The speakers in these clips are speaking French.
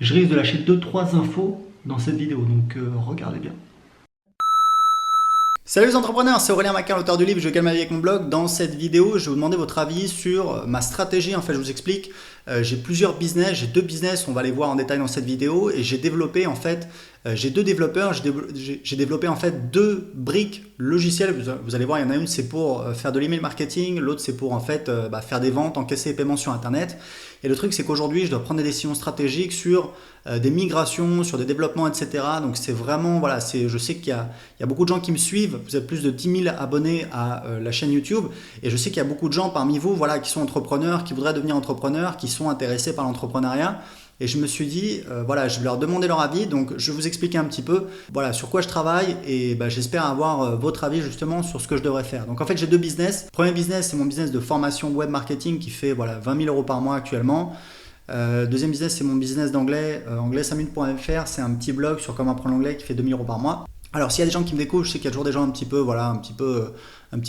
Je risque de lâcher deux-trois infos dans cette vidéo, donc regardez bien. Salut les entrepreneurs, c'est Aurélien Macar, l'auteur du livre Je gagne ma vie avec mon blog. Dans cette vidéo, je vais vous demander votre avis sur ma stratégie. En fait, je vous explique. J'ai plusieurs business, j'ai deux business, on va les voir en détail dans cette vidéo. Et j'ai développé en fait, j'ai deux développeurs, j'ai développé en fait deux briques logicielles. Vous allez voir, il y en a une, c'est pour faire de l'email marketing, l'autre c'est pour en fait faire des ventes, encaisser les paiements sur Internet. Et le truc, c'est qu'aujourd'hui, je dois prendre des décisions stratégiques sur des migrations, sur des développements, etc. Donc c'est vraiment, voilà, je sais qu'il y a beaucoup de gens qui me suivent. Vous êtes plus de 10 000 abonnés à la chaîne YouTube. Et je sais qu'il y a beaucoup de gens parmi vous, voilà, qui sont entrepreneurs, qui voudraient devenir entrepreneurs, qui sont intéressés par l'entrepreneuriat. Et je me suis dit, voilà, je vais leur demander leur avis. Donc je vais vous expliquer un petit peu, voilà, sur quoi je travaille. Et j'espère avoir votre avis justement sur ce que je devrais faire. Donc en fait, j'ai deux business. Premier business, c'est mon business de formation web marketing qui fait 20 000 euros par mois actuellement. Deuxième business, c'est mon business d'anglais, anglais5minutes.fr. C'est un petit blog sur comment apprendre l'anglais qui fait 2 000 euros par mois. Alors s'il y a des gens qui me découvrent, je sais qu'il y a toujours des gens un petit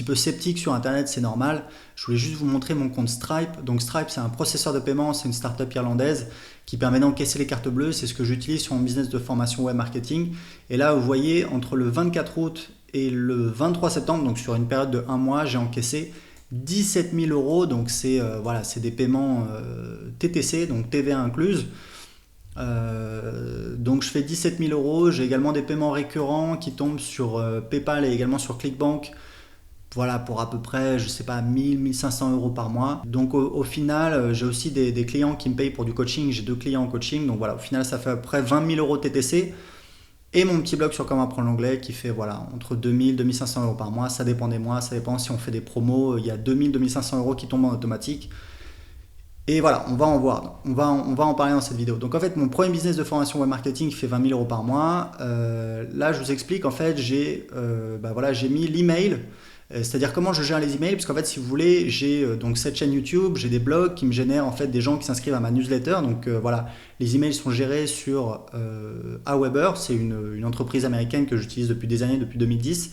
peu sceptiques sur Internet, c'est normal. Je voulais juste vous montrer mon compte Stripe. Donc Stripe, c'est un processeur de paiement, c'est une startup irlandaise qui permet d'encaisser les cartes bleues. C'est ce que j'utilise sur mon business de formation web marketing. Et là, vous voyez, entre le 24 août et le 23 septembre, donc sur une période de 1 mois, j'ai encaissé 17 000 euros. Donc c'est des paiements TTC, donc TVA incluse. Donc je fais 17 000 euros. J'ai également des paiements récurrents qui tombent sur PayPal et également sur ClickBank. Voilà, pour à peu près, je sais pas, 1 500 euros par mois. Donc au final, j'ai aussi des clients qui me payent pour du coaching. J'ai deux clients en coaching. Donc voilà, au final, ça fait à peu près 20 000 euros TTC. Et mon petit blog sur comment apprendre l'anglais qui fait entre 2 000 et 2 500 euros par mois. Ça dépend des mois, ça dépend si on fait des promos. Il y a 2 000, 2 500 euros qui tombent en automatique. Et voilà, on va en voir, on va en parler dans cette vidéo. Donc en fait, mon premier business de formation web marketing qui fait 20 000 euros par mois, là je vous explique, en fait, j'ai mis l'email, c'est-à-dire comment je gère les emails, parce qu'en fait, si vous voulez, j'ai donc cette chaîne YouTube, j'ai des blogs qui me génèrent en fait des gens qui s'inscrivent à ma newsletter. Donc voilà, les emails sont gérés sur Aweber, c'est une entreprise américaine que j'utilise depuis des années, depuis 2010.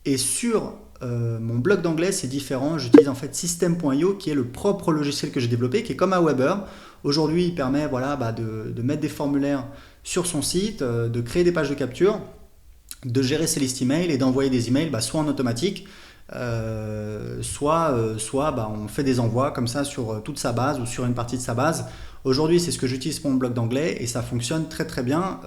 Et sur mon blog d'anglais, c'est différent. J'utilise en fait System.io qui est le propre logiciel que j'ai développé, qui est comme Aweber. Aujourd'hui, il permet de mettre des formulaires sur son site, de créer des pages de capture, de gérer ses listes email et d'envoyer des emails soit en automatique, soit on fait des envois comme ça sur toute sa base ou sur une partie de sa base. Aujourd'hui, c'est ce que j'utilise pour mon blog d'anglais et ça fonctionne très très bien.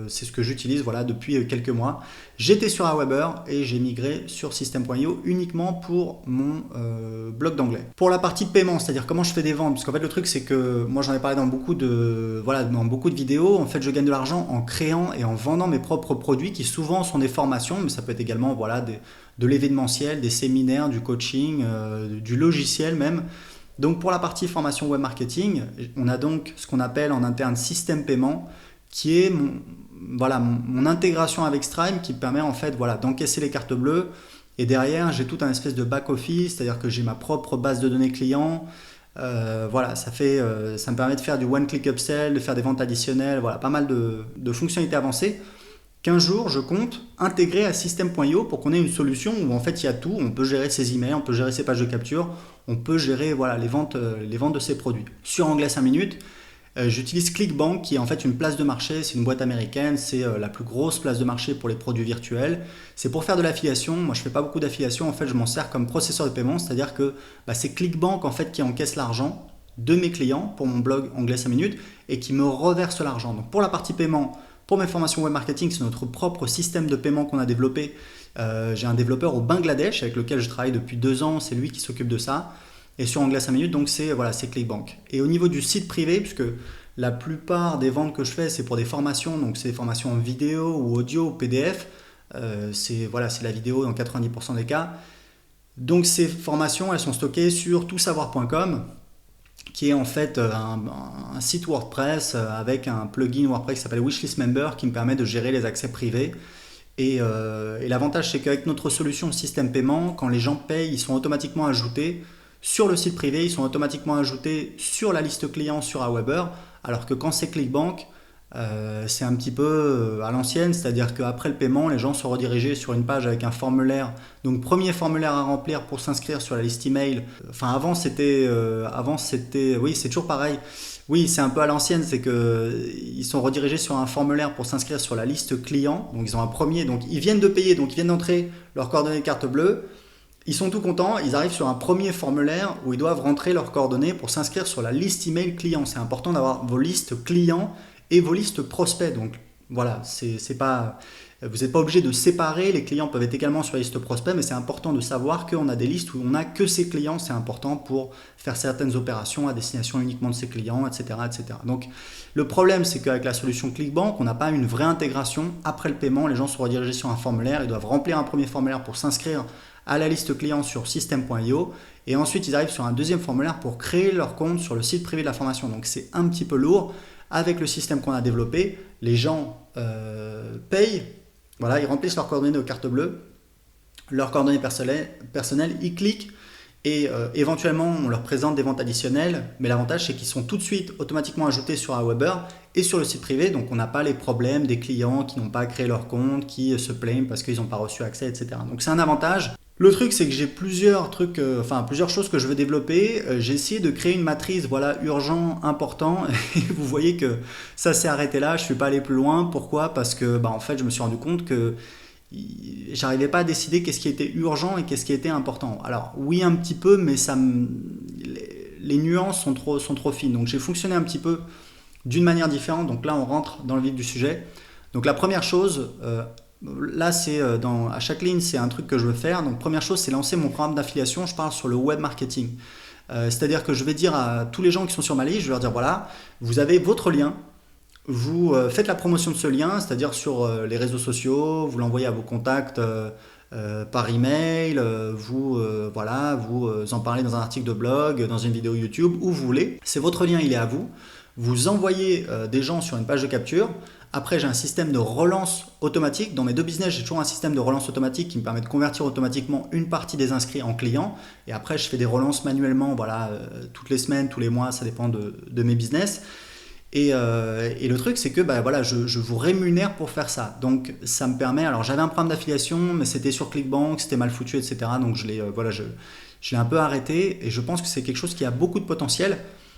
C'est ce que j'utilise depuis quelques mois. J'étais sur Aweber et j'ai migré sur System.io uniquement pour mon blog d'anglais. Pour la partie paiement, c'est-à-dire comment je fais des ventes, parce qu'en fait le truc c'est que moi j'en ai parlé dans beaucoup de vidéos. En fait, je gagne de l'argent en créant et en vendant mes propres produits qui souvent sont des formations, mais ça peut être également de l'événementiel, des séminaires, du coaching, du logiciel même. Donc pour la partie formation web marketing, on a donc ce qu'on appelle en interne système paiement, qui est mon intégration avec Stripe qui permet en fait d'encaisser les cartes bleues. Et derrière, j'ai tout un espèce de back-office, c'est-à-dire que j'ai ma propre base de données clients. Ça me permet de faire du one-click upsell, de faire des ventes additionnelles, pas mal de fonctionnalités avancées qu'un jour je compte intégrer à System.io pour qu'on ait une solution où en fait il y a tout, on peut gérer ses emails, on peut gérer ses pages de capture, on peut gérer les ventes de ses produits. Sur Anglais 5 minutes, j'utilise ClickBank qui est en fait une place de marché, c'est une boîte américaine, c'est la plus grosse place de marché pour les produits virtuels. C'est pour faire de l'affiliation, moi je fais pas beaucoup d'affiliation, en fait je m'en sers comme processeur de paiement, c'est-à-dire que c'est ClickBank en fait qui encaisse l'argent de mes clients pour mon blog Anglais 5 minutes et qui me reverse l'argent. Donc pour la partie paiement, pour mes formations web marketing, c'est notre propre système de paiement qu'on a développé. J'ai un développeur au Bangladesh avec lequel je travaille depuis 2 ans, c'est lui qui s'occupe de ça. Et sur Anglais 5 minutes, donc c'est ClickBank. Et au niveau du site privé, puisque la plupart des ventes que je fais, c'est pour des formations, donc c'est des formations en vidéo ou audio ou PDF. C'est la vidéo dans 90% des cas. Donc ces formations, elles sont stockées sur toutsavoir.com, qui est en fait un site WordPress avec un plugin WordPress qui s'appelle Wishlist Member qui me permet de gérer les accès privés. Et l'avantage, c'est qu'avec notre solution système paiement, quand les gens payent, ils sont automatiquement ajoutés sur le site privé, ils sont automatiquement ajoutés sur la liste client sur Aweber, alors que quand c'est ClickBank, c'est un petit peu à l'ancienne, c'est-à-dire qu'après le paiement, les gens sont redirigés sur une page avec un formulaire. Donc premier formulaire à remplir pour s'inscrire sur la liste email. Enfin avant c'était, oui c'est toujours pareil. Oui, c'est un peu à l'ancienne, c'est que ils sont redirigés sur un formulaire pour s'inscrire sur la liste client. Donc ils ont un premier, donc ils viennent de payer, donc ils viennent d'entrer leurs coordonnées de carte bleue. Ils sont tout contents, ils arrivent sur un premier formulaire où ils doivent rentrer leurs coordonnées pour s'inscrire sur la liste email client. C'est important d'avoir vos listes clients et vos listes prospects. Donc voilà, c'est pas, vous n'êtes pas obligé de séparer. Les clients peuvent être également sur la liste prospect, mais c'est important de savoir qu'on a des listes où on n'a que ces clients. C'est important pour faire certaines opérations à destination uniquement de ces clients, etc., etc. Donc le problème, c'est qu'avec la solution ClickBank, on n'a pas une vraie intégration. Après le paiement, les gens sont redirigés sur un formulaire, ils doivent remplir un premier formulaire pour s'inscrire à la liste client sur system.io et ensuite ils arrivent sur un deuxième formulaire pour créer leur compte sur le site privé de la formation. Donc c'est un petit peu lourd. Avec le système qu'on a développé, les gens payent, voilà, ils remplissent leurs coordonnées de carte bleue, leurs coordonnées personnelles, ils cliquent et éventuellement on leur présente des ventes additionnelles, mais l'avantage c'est qu'ils sont tout de suite automatiquement ajoutés sur Aweber et sur le site privé, donc on n'a pas les problèmes des clients qui n'ont pas créé leur compte, qui se plaignent parce qu'ils n'ont pas reçu accès, etc. Donc c'est un avantage. Le truc, c'est que j'ai plusieurs trucs, plusieurs choses que je veux développer. J'ai essayé de créer une matrice, voilà, urgent, important. Et vous voyez que ça s'est arrêté là. Je suis pas allé plus loin. Pourquoi? Parce que, en fait, je me suis rendu compte que j'arrivais pas à décider qu'est-ce qui était urgent et qu'est-ce qui était important. Alors, oui, un petit peu, mais les nuances sont trop fines. Donc, j'ai fonctionné un petit peu d'une manière différente. Donc là, on rentre dans le vif du sujet. Donc, la première chose, là, c'est à chaque ligne, c'est un truc que je veux faire. Donc, première chose, c'est lancer mon programme d'affiliation. Je parle sur le web marketing. C'est-à-dire que je vais dire à tous les gens qui sont sur ma liste, je vais leur dire voilà, vous avez votre lien. Vous faites la promotion de ce lien, c'est-à-dire sur les réseaux sociaux, vous l'envoyez à vos contacts par email, vous en parlez dans un article de blog, dans une vidéo YouTube, où vous voulez. C'est votre lien, il est à vous. Vous envoyez des gens sur une page de capture. Après, j'ai un système de relance automatique. Dans mes deux business, j'ai toujours un système de relance automatique qui me permet de convertir automatiquement une partie des inscrits en clients. Et après, je fais des relances manuellement, voilà, toutes les semaines, tous les mois, ça dépend de mes business. Et le truc, c'est que voilà, je vous rémunère pour faire ça. Donc, ça me permet. Alors, j'avais un programme d'affiliation, mais c'était sur ClickBank, c'était mal foutu, etc. Donc, je l'ai un peu arrêté. Et je pense que c'est quelque chose qui a beaucoup de potentiel.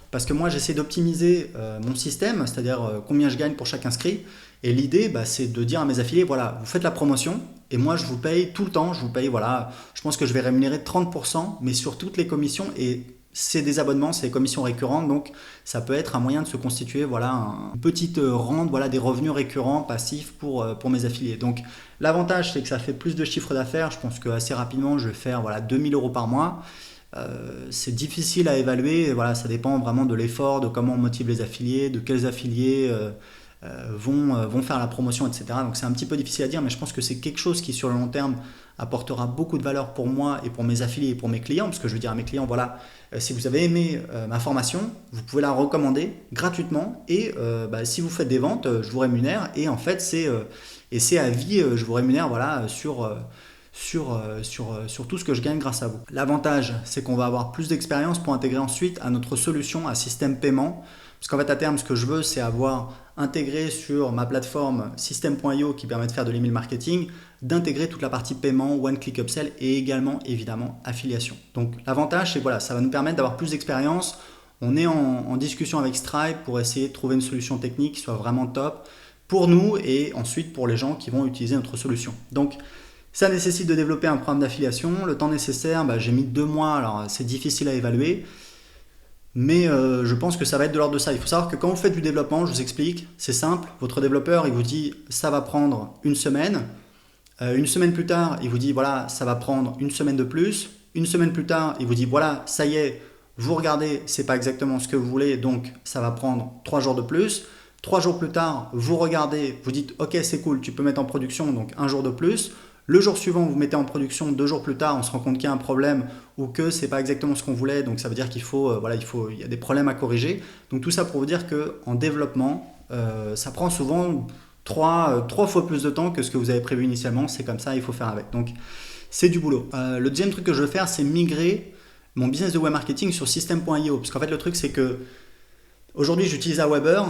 Parce que moi, j'essaie d'optimiser mon système, c'est-à-dire combien je gagne pour chaque inscrit. Et l'idée, c'est de dire à mes affiliés, voilà, vous faites la promotion et moi, je vous paye tout le temps. Je vous paye, voilà, je pense que je vais rémunérer 30%, mais sur toutes les commissions. Et c'est des abonnements, c'est des commissions récurrentes. Donc, ça peut être un moyen de se constituer, voilà, une petite rente, voilà, des revenus récurrents, passifs pour mes affiliés. Donc, l'avantage, c'est que ça fait plus de chiffre d'affaires. Je pense qu'assez rapidement, je vais faire, voilà, 2000 € par mois. C'est difficile à évaluer, voilà, ça dépend vraiment de l'effort, de comment on motive les affiliés, de quels affiliés vont faire la promotion, etc. Donc c'est un petit peu difficile à dire, mais je pense que c'est quelque chose qui sur le long terme apportera beaucoup de valeur pour moi et pour mes affiliés et pour mes clients, parce que je veux dire à mes clients, voilà, si vous avez aimé ma formation, vous pouvez la recommander gratuitement et si vous faites des ventes, je vous rémunère et en fait c'est à vie, je vous rémunère, voilà, sur tout ce que je gagne grâce à vous. L'avantage, c'est qu'on va avoir plus d'expérience pour intégrer ensuite à notre solution un système paiement. Parce qu'en fait, à terme, ce que je veux, c'est avoir intégré sur ma plateforme system.io qui permet de faire de l'email marketing, d'intégrer toute la partie paiement, one click upsell et également, évidemment, affiliation. Donc, l'avantage, c'est que voilà, ça va nous permettre d'avoir plus d'expérience. On est en discussion avec Stripe pour essayer de trouver une solution technique qui soit vraiment top pour nous et ensuite pour les gens qui vont utiliser notre solution. Donc, ça nécessite de développer un programme d'affiliation. Le temps nécessaire, j'ai mis 2 mois, alors c'est difficile à évaluer. Mais je pense que ça va être de l'ordre de ça. Il faut savoir que quand vous faites du développement, je vous explique, c'est simple. Votre développeur, il vous dit ça va prendre une semaine. Une semaine plus tard, il vous dit voilà, ça va prendre une semaine de plus. Une semaine plus tard, il vous dit voilà, ça y est, vous regardez, c'est pas exactement ce que vous voulez, donc ça va prendre 3 jours de plus. 3 jours plus tard, vous regardez, vous dites ok, c'est cool, tu peux mettre en production, donc 1 jour de plus. Le jour suivant, vous mettez en production, 2 jours plus tard, on se rend compte qu'il y a un problème ou que c'est pas exactement ce qu'on voulait, donc ça veut dire qu'il faut, il y a des problèmes à corriger. Donc tout ça pour vous dire qu'en développement, ça prend souvent 3 fois plus de temps que ce que vous avez prévu initialement, c'est comme ça, il faut faire avec. Donc c'est du boulot. Le deuxième truc que je veux faire, c'est migrer mon business de web marketing sur system.io, parce qu'en fait le truc c'est que aujourd'hui j'utilise Aweber,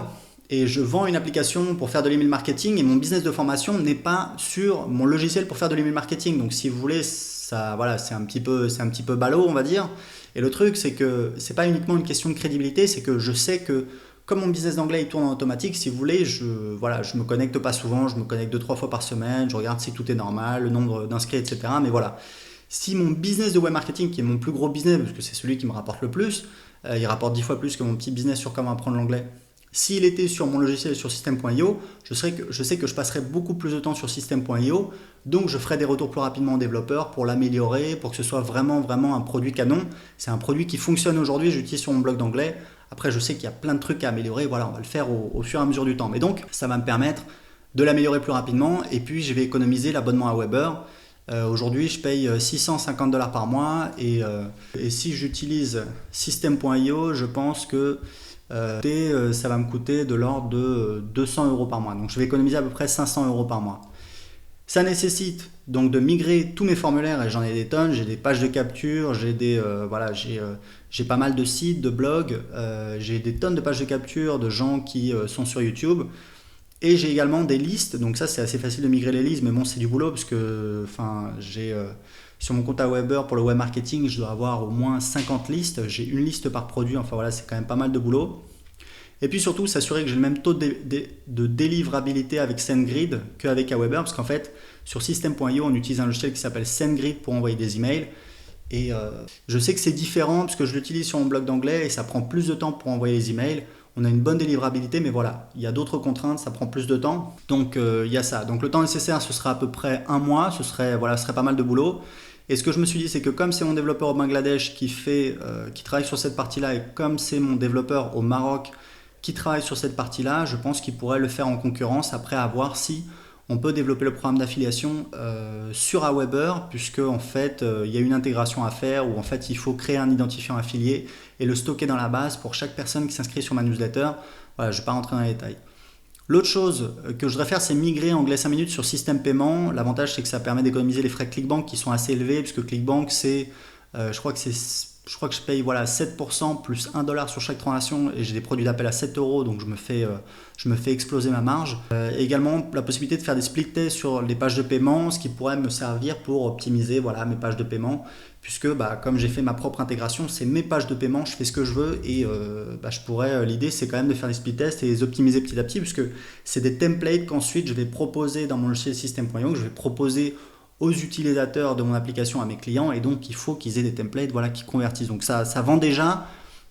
et je vends une application pour faire de l'email marketing et mon business de formation n'est pas sur mon logiciel pour faire de l'email marketing. Donc si vous voulez, ça, voilà, c'est un petit peu ballot, on va dire. Et le truc, c'est que c'est pas uniquement une question de crédibilité, c'est que je sais que comme mon business d'anglais il tourne en automatique, si vous voulez, je me connecte pas souvent, je me connecte 2-3 fois par semaine, je regarde si tout est normal, le nombre d'inscrits, etc. Mais voilà, si mon business de web marketing, qui est mon plus gros business, parce que c'est celui qui me rapporte le plus, il rapporte 10 fois plus que mon petit business sur comment apprendre l'anglais. S'il était sur mon logiciel sur System.io, je sais que je passerais beaucoup plus de temps sur System.io, donc je ferai des retours plus rapidement aux développeurs pour l'améliorer, pour que ce soit vraiment un produit canon. C'est un produit qui fonctionne aujourd'hui, j'utilise sur mon blog d'anglais. Après, je sais qu'il y a plein de trucs à améliorer, voilà, on va le faire au fur et à mesure du temps. Mais donc, ça va me permettre de l'améliorer plus rapidement, et puis je vais économiser l'abonnement à Weber. Aujourd'hui, je paye 650 $ par mois, et si j'utilise System.io, je pense que ça va me coûter de l'ordre de 200 € par mois. Donc je vais économiser à peu près 500 € par mois. Ça nécessite donc de migrer tous mes formulaires, et j'en ai des tonnes, j'ai des pages de capture, j'ai pas mal de sites, de blogs, j'ai des tonnes de pages de capture de gens qui sont sur YouTube. Et j'ai également des listes, donc ça c'est assez facile de migrer les listes, mais bon c'est du boulot parce que j'ai sur mon compte à Weber pour le web marketing, je dois avoir au moins 50 listes, j'ai une liste par produit, enfin voilà, c'est quand même pas mal de boulot. Et puis surtout s'assurer que j'ai le même taux de délivrabilité avec SendGrid qu'avec Aweber, parce qu'en fait sur System.io on utilise un logiciel qui s'appelle SendGrid pour envoyer des emails. Et je sais que c'est différent parce que je l'utilise sur mon blog d'anglais et ça prend plus de temps pour envoyer les emails. On a une bonne délivrabilité, mais voilà, il y a d'autres contraintes, ça prend plus de temps. Donc il y a ça. Donc le temps nécessaire, ce sera à peu près un mois, ce serait pas mal de boulot. Et ce que je me suis dit, c'est que comme c'est mon développeur au Bangladesh qui travaille sur cette partie-là, et comme c'est mon développeur au Maroc qui travaille sur cette partie-là, je pense qu'il pourrait le faire en concurrence, après à voir si on peut développer le programme d'affiliation sur Aweber, puisque en fait il y a une intégration à faire où en fait il faut créer un identifiant affilié et le stocker dans la base pour chaque personne qui s'inscrit sur ma newsletter. Voilà, je ne vais pas rentrer dans les détails. L'autre chose que je voudrais faire, c'est migrer Anglais 5 minutes sur système paiement. L'avantage, c'est que ça permet d'économiser les frais ClickBank qui sont assez élevés, puisque ClickBank, je crois que je paye 7% plus 1 $ sur chaque transaction, et j'ai des produits d'appel à 7 €, donc je me fais exploser ma marge. Également, la possibilité de faire des split tests sur les pages de paiement, ce qui pourrait me servir pour optimiser mes pages de paiement, puisque comme j'ai fait ma propre intégration, c'est mes pages de paiement, je fais ce que je veux, et l'idée c'est quand même de faire des split tests et les optimiser petit à petit, puisque c'est des templates qu'ensuite je vais proposer dans mon logiciel System.io, que je vais proposer aux utilisateurs de mon application, à mes clients, et donc il faut qu'ils aient des templates qui convertissent. Donc ça vend déjà,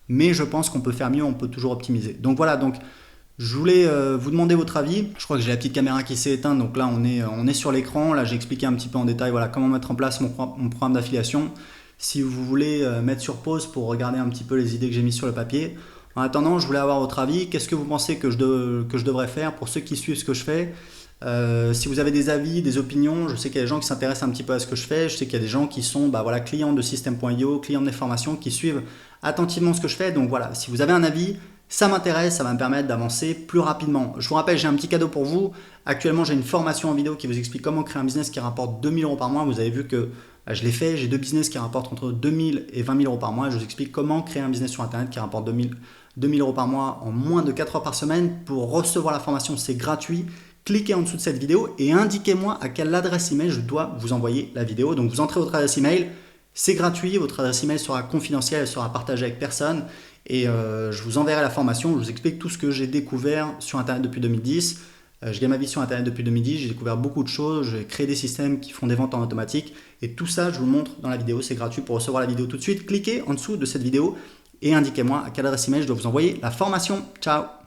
mais je pense qu'on peut faire mieux, on peut toujours optimiser. Donc voilà, je voulais vous demander votre avis. Je crois que j'ai la petite caméra qui s'est éteinte, donc là on est sur l'écran. Là j'ai expliqué un petit peu en détail comment mettre en place mon programme d'affiliation. Si vous voulez mettre sur pause pour regarder un petit peu les idées que j'ai mises sur le papier. En attendant, je voulais avoir votre avis. Qu'est-ce que vous pensez que je devrais faire pour ceux qui suivent ce que je fais? Si vous avez des avis, des opinions, je sais qu'il y a des gens qui s'intéressent un petit peu à ce que je fais, je sais qu'il y a des gens qui sont clients de System.io, clients de mes formations, qui suivent attentivement ce que je fais. Donc voilà, si vous avez un avis, ça m'intéresse, ça va me permettre d'avancer plus rapidement. Je vous rappelle, j'ai un petit cadeau pour vous. Actuellement, j'ai une formation en vidéo qui vous explique comment créer un business qui rapporte 2 000 € par mois. Vous avez vu que je l'ai fait, j'ai 2 business qui rapportent entre 2 000 et 20 000 € par mois. Je vous explique comment créer un business sur Internet qui rapporte 2 000 € par mois en moins de 4 heures par semaine. Pour recevoir la formation, c'est gratuit. Cliquez en dessous de cette vidéo et indiquez-moi à quelle adresse email je dois vous envoyer la vidéo. Donc vous entrez votre adresse email, c'est gratuit, votre adresse email sera confidentielle, elle sera partagée avec personne, et je vous enverrai la formation, je vous explique tout ce que j'ai découvert sur Internet depuis 2010. Je gagne ma vie sur Internet depuis 2010, j'ai découvert beaucoup de choses, j'ai créé des systèmes qui font des ventes en automatique, et tout ça je vous le montre dans la vidéo, c'est gratuit. Pour recevoir la vidéo tout de suite, cliquez en dessous de cette vidéo et indiquez-moi à quelle adresse email je dois vous envoyer la formation. Ciao!